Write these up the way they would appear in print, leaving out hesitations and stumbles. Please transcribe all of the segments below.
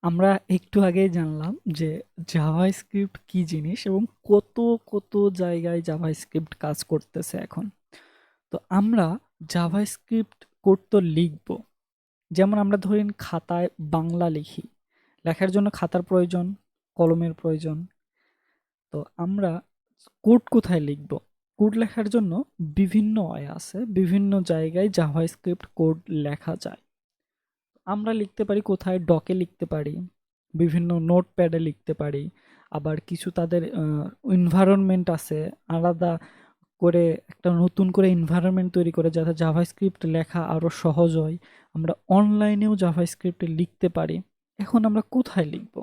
আমরা একটু আগেই জানলাম যে জাভাস্ক্রিপ্ট কি জিনিস এবং কত কত জায়গায় জাভাস্ক্রিপ্ট কাজ করতেছে এখন। তো আমরা জাভাস্ক্রিপ্ট কোড তো লিখব, যেমন আমরা ধরেন খাতায় বাংলা লিখি, লেখার জন্য খাতার প্রয়োজন, কলমের প্রয়োজন। তো আমরা কোড কোথায় লিখব? কোড লেখার জন্য বিভিন্ন ওয়ে আছে, বিভিন্ন জায়গায় জাভাস্ক্রিপ্ট কোড লেখা যায়। আমরা লিখতে পারি কোথায়, ডকে লিখতে পারি, বিভিন্ন নোটপ্যাডে লিখতে পারি। আবার কিছু তাদের এনভায়রনমেন্ট আছে আলাদা করে, একটা নতুন করে এনভায়রনমেন্ট তৈরি করে যাতে জাভাস্ক্রিপ্ট লেখা আরো সহজ হয়। আমরা অনলাইনেও জাভাস্ক্রিপ্ট লিখতে পারি। এখন আমরা কোথায় লিখব?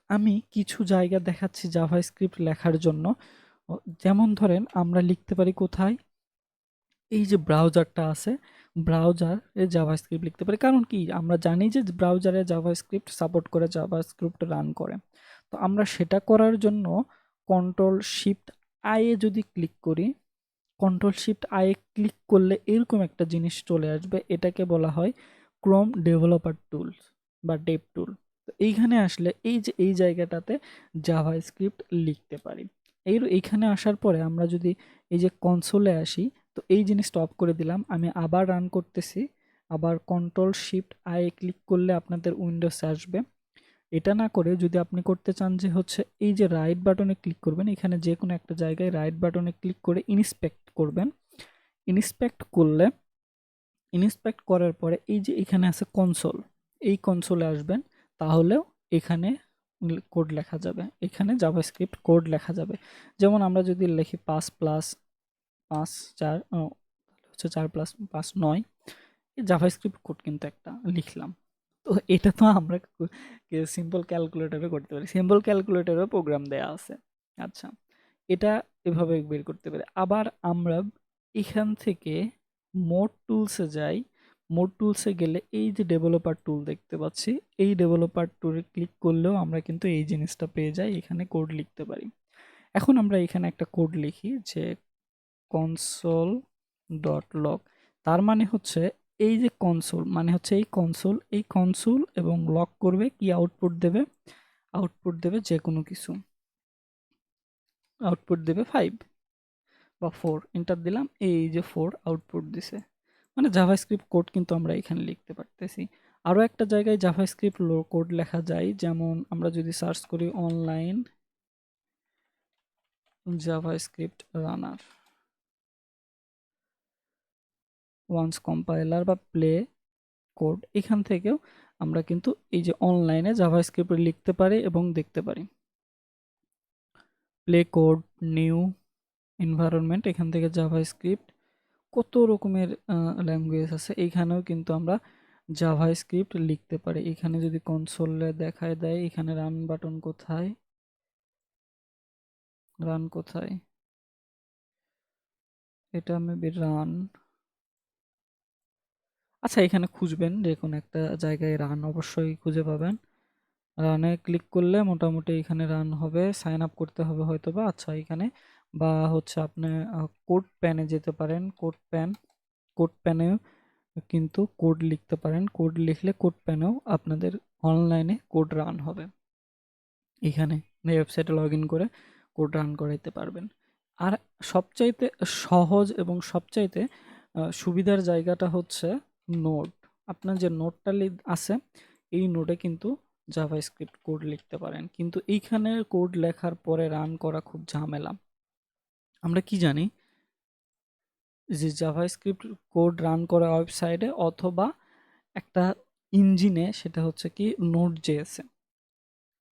আমি কিছু জায়গা দেখাচ্ছি জাভাস্ক্রিপ্ট লেখার জন্য। যেমন ধরেন আমরা লিখতে পারি কোথায়, এই যে ব্রাউজারটা আছে, ব্রাউজারে জাভাস্ক্রিপ্ট লিখতে পারি। কারণ কি, আমরা জানি যে ব্রাউজারে জাভাস্ক্রিপ্ট সাপোর্ট করে, জাভাস্ক্রিপ্ট রান করে। তো আমরা সেটা করার জন্য কন্ট্রোল শিফট আই এ যদি ক্লিক করি, control shift I A click করলে এরকম একটা জিনিস চলে আসবে। এটাকে বলা হয় ক্রোম ডেভেলপার টুলস বা ডেভ টুল। তো এইখানে আসলে এই যে এই জায়গাটাতে জাভাস্ক্রিপ্ট লিখতে পারি। এইখানে আসার পরে আমরা যদি এই যে কনসোলে আসি, তো এই জিনিসটা অফ করে দিলাম, আমি আবার রান করতেছি। আবার control shift I A click করলে আপনাদের উইন্ডোজে আসবে। এটা না করে যদি আপনি করতে চান যে হচ্ছে এই যে রাইট বাটনে ক্লিক করবেন, এখানে যে কোনো একটা জায়গায় রাইট বাটনে ক্লিক করে ইন্সপেক্ট করবেন। ইন্সপেক্ট করলে, ইন্সপেক্ট করার পরে এই যে এখানে আছে কনসোল, এই কনসোলে আসবেন। তাহলেও এখানে কোড লেখা যাবে, এখানে জাভাস্ক্রিপ্ট কোড লেখা যাবে। যেমন আমরা যদি লিখি 5+5 4 হচ্ছে 4+5 9, জাভাস্ক্রিপ্ট কোড কিন্তু একটা লিখলাম। তো এটা তো আমরা সিম্পল ক্যালকুলেটরে করতে পারি, সিম্পল ক্যালকুলেটরে প্রোগ্রাম দেয়া আছে। আচ্ছা, এটা এভাবে বের করতে পারি। আবার আমরা এখান থেকে মোড টুলসে যাই। মোড টুলসে গেলে এই যে ডেভেলপার টুল দেখতে পাচ্ছি, এই ডেভেলপার টুলে ক্লিক করলেও আমরা কিন্তু এই জিনিসটা পেয়ে যাই, এখানে কোড লিখতে পারি। এখন আমরা এখানে একটা কোড লিখি যে কনসোল ডট লগ। তার মানে হচ্ছে এই যে কনসোল মানে হচ্ছে এই কনসোল, এই কনসোল এবং লক করবে কি, আউটপুট দেবে, আউটপুট দেবে যে কোনো কিছু, আউটপুট দেবে 5 বা 4। এন্টার দিলাম, এই যে 4 আউটপুট দিছে। মানে জাভাস্ক্রিপ্ট কোড কিন্তু আমরা এখানে লিখতে পারতেছি। আরও একটা জায়গায় জাভাস্ক্রিপ্ট কোড লেখা যায়, যেমন আমরা যদি সার্চ করি অনলাইন জাভাস্ক্রিপ্ট রানার, ওয়ান্স কম্পাইলার বা প্লে কোড, এখান থেকেও আমরা কিন্তু এই যে অনলাইনে জাভাস্ক্রিপ্ট লিখতে পারি এবং দেখতে পারি। প্লে কোড, নিউ এনভায়রনমেন্ট, এখান থেকে জাভাস্ক্রিপ্ট, কত রকমের ল্যাঙ্গুয়েজ আছে, এইখানেও কিন্তু আমরা জাভাস্ক্রিপ্ট লিখতে পারি। এখানে যদি কনসোলে দেখায় দেয়, এখানে রান বাটন কোথায়, রান কোথায়, এটা মেবি রান। আচ্ছা, এখানে খুঁজবেন যে কোনো একটা জায়গায় রান অবশ্যই খুঁজে পাবেন। রানে ক্লিক করলে মোটামুটি এখানে রান হবে, সাইন আপ করতে হবে হয়তো বা। আচ্ছা, এখানে বা হচ্ছে আপনি কোড প্যানে যেতে পারেন, কোড প্যান, কোড প্যানে কিন্তু কোড লিখতে পারেন। কোড লিখলে কোড প্যানেও আপনাদের অনলাইনে কোড রান হবে। এখানে ওয়েবসাইটে লগ ইন করে কোড রান করাইতে পারবেন। আর সবচাইতে সহজ এবং সবচাইতে সুবিধার জায়গাটা হচ্ছে নোড। আপনার যে নোডটা আছে, এই নোডে কিন্তু জাভাস্ক্রিপ্ট কোড লিখতে পারেন, কিন্তু এইখানে কোড লেখার পরে রান করা খুব ঝামেলা। আমরা কি জানি যে জাভাস্ক্রিপ্ট কোড রান করা ওয়েবসাইটে অথবা একটা ইঞ্জিনে, সেটা হচ্ছে কি নোড জেএসএ।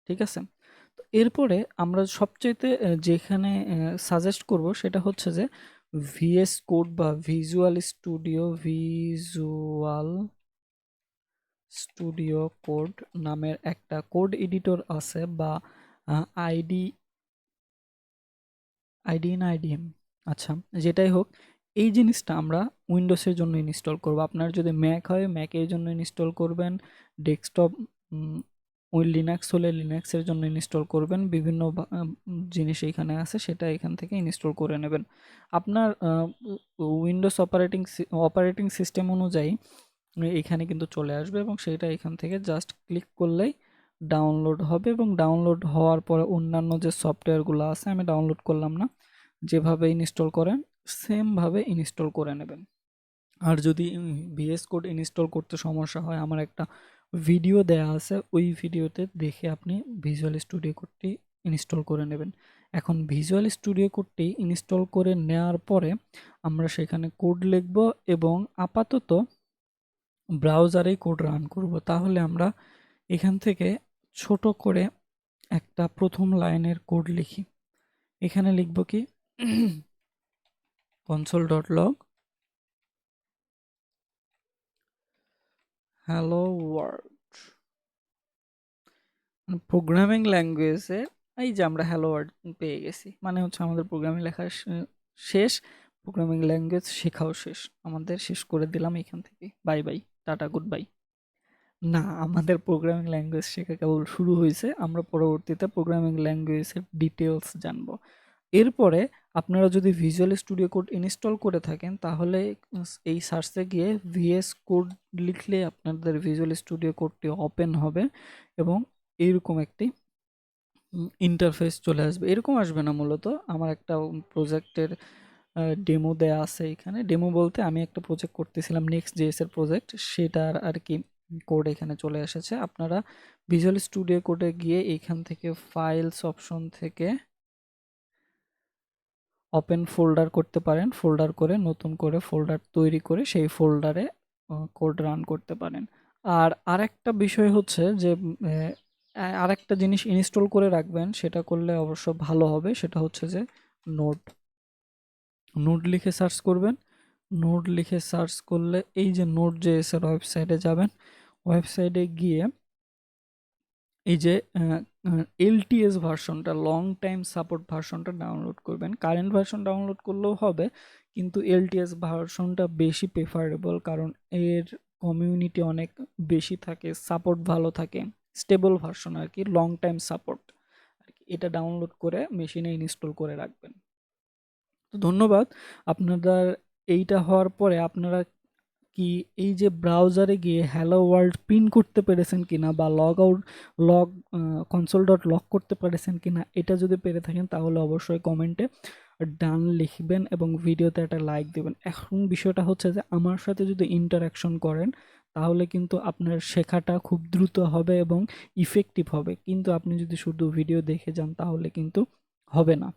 ঠিক আছে, তো এরপরে আমরা সবচাইতে যেখানে সাজেস্ট করব সেটা হচ্ছে যে ভিএস কোড বা ভিজুয়াল কোড নামের একটা কোড এডিটর আছে, বা আইডি আইডি না আইডিএম, আচ্ছা যেটাই হোক, এই জিনিসটা আমরা উইন্ডোজের জন্য ইনস্টল করব। আপনার যদি ম্যাক হয় ম্যাকের জন্য ইনস্টল করবেন, ডেস্কটপ ওই লিনাক্স হলে লিনাক্সের জন্য ইনস্টল করবেন। বিভিন্ন জিনিস এখানে আছে, সেটা এখান থেকে ইনস্টল করে নেবেন। আপনার উইন্ডোজ অপারেটিং সিস্টেম অনুযায়ী এখানে কিন্তু চলে আসবে এবং সেটা এখান থেকে জাস্ট ক্লিক করলেই ডাউনলোড হবে এবং ডাউনলোড হওয়ার পরে অন্যান্য যে সফটওয়্যারগুলো আছে আমি ডাউনলোড করলাম না, যেভাবে ইনস্টল করেন সেমভাবে ইনস্টল করে নেবেন। আর যদি ভিএস কোড ইনস্টল করতে সমস্যা হয়, আমার একটা ভিডিও দেয়া আছে, ওই ভিডিওতে দেখে আপনি ভিজুয়াল স্টুডিও কোডটি ইনস্টল করে নেবেন। এখন ভিজুয়াল স্টুডিও কোডটি ইনস্টল করে নেওয়ার পরে আমরা সেখানে কোড লিখব এবং আপাতত ব্রাউজারেই কোড রান করব। তাহলে আমরা এখান থেকে ছোট করে একটা প্রথম লাইনের কোড লিখি। এখানে লিখব কি console.log hello world। প্রোগ্রামিং ল্যাঙ্গুয়েজে এই যে আমরা হ্যালো ওয়ার্ল্ড পেয়ে গেছি, মানে হচ্ছে আমাদের প্রোগ্রামিং লেখা শেষ, প্রোগ্রামিং ল্যাঙ্গুয়েজ শেখাও শেষ, আমাদের শেষ করে দিলাম এখান থেকে। Bye bye, tata, good bye. না, আমাদের প্রোগ্রামিং ল্যাঙ্গুয়েজ শেখা কেবল শুরু হয়েছে, আমরা পরবর্তীতে প্রোগ্রামিং ল্যাঙ্গুয়েজের ডিটেলস জানবো। এরপরে আপনারা যদি ভিজুয়াল স্টুডিও কোড ইনস্টল করে থাকেন তাহলে এই সার্চে গিয়ে ভিএস কোড লিখলে আপনাদের ভিজুয়াল স্টুডিও কোডটি ওপেন হবে এবং এইরকম একটি ইন্টারফেস চলে আসবে। এরকম আসবে না, মূলত আমার একটা প্রজেক্টের ডেমো দেয়া আছে এখানে। ডেমো বলতে আমি একটা প্রজেক্ট করতেছিলাম NEXTJS এর প্রজেক্ট, সেটার আর কি কোড এখানে চলে এসেছে। আপনারা ভিজুয়াল স্টুডিও কোডে গিয়ে এখান থেকে ফাইলস অপশন থেকে ওপেন ফোল্ডার করতে পারেন, ফোল্ডার করে নতুন করে ফোল্ডার তৈরি করে সেই ফোল্ডারে কোড রান করতে পারেন। আর আরেকটা বিষয় হচ্ছে যে আরেকটা জিনিস ইনস্টল করে রাখবেন, সেটা করলে অবশ্য ভালো হবে, সেটা হচ্ছে যে নোড। নোড লিখে সার্চ করবেন, নোড লিখে সার্চ করলে এই যে নোড.js এর ওয়েবসাইটে যাবেন, ওয়েবসাইটে গিয়ে এই যে এলটিএস ভার্সনটা, লং টাইম সাপোর্ট ভার্সনটা ডাউনলোড করবেন। কারেন্ট ভার্সন ডাউনলোড করলেও হবে, কিন্তু এলটিএস ভার্সনটা বেশি প্রেফারেবল, কারণ এর কমিউনিটি অনেক বেশি থাকে, সাপোর্ট ভালো থাকে, স্টেবল ভার্সন আর কি, লং টাইম সাপোর্ট আর কি। এটা ডাউনলোড করে মেশিনে ইনস্টল করে রাখবেন। তো ধন্যবাদ আপনাদের। এইটা হওয়ার পরে আপনারা কি এই যে ব্রাউজারে গিয়ে হ্যালো ওয়ার্ল্ড প্রিন্ট করতে পেরেছেন কিনা বা লগ আউট লগ console.log করতে পেরেছেন কিনা, এটা যদি পেরে থাকেন তাহলে অবশ্যই কমেন্টে ডান লিখবেন এবং ভিডিওতে একটা লাইক দেবেন। এখন বিষয়টা হচ্ছে যে আমার সাথে যদি ইন্টারাকশন করেন তাহলে কিন্তু আপনার শেখাটা খুব দ্রুত হবে এবং ইফেক্টিভ হবে, কিন্তু আপনি যদি শুধু ভিডিও দেখে যান তাহলে কিন্তু হবে না।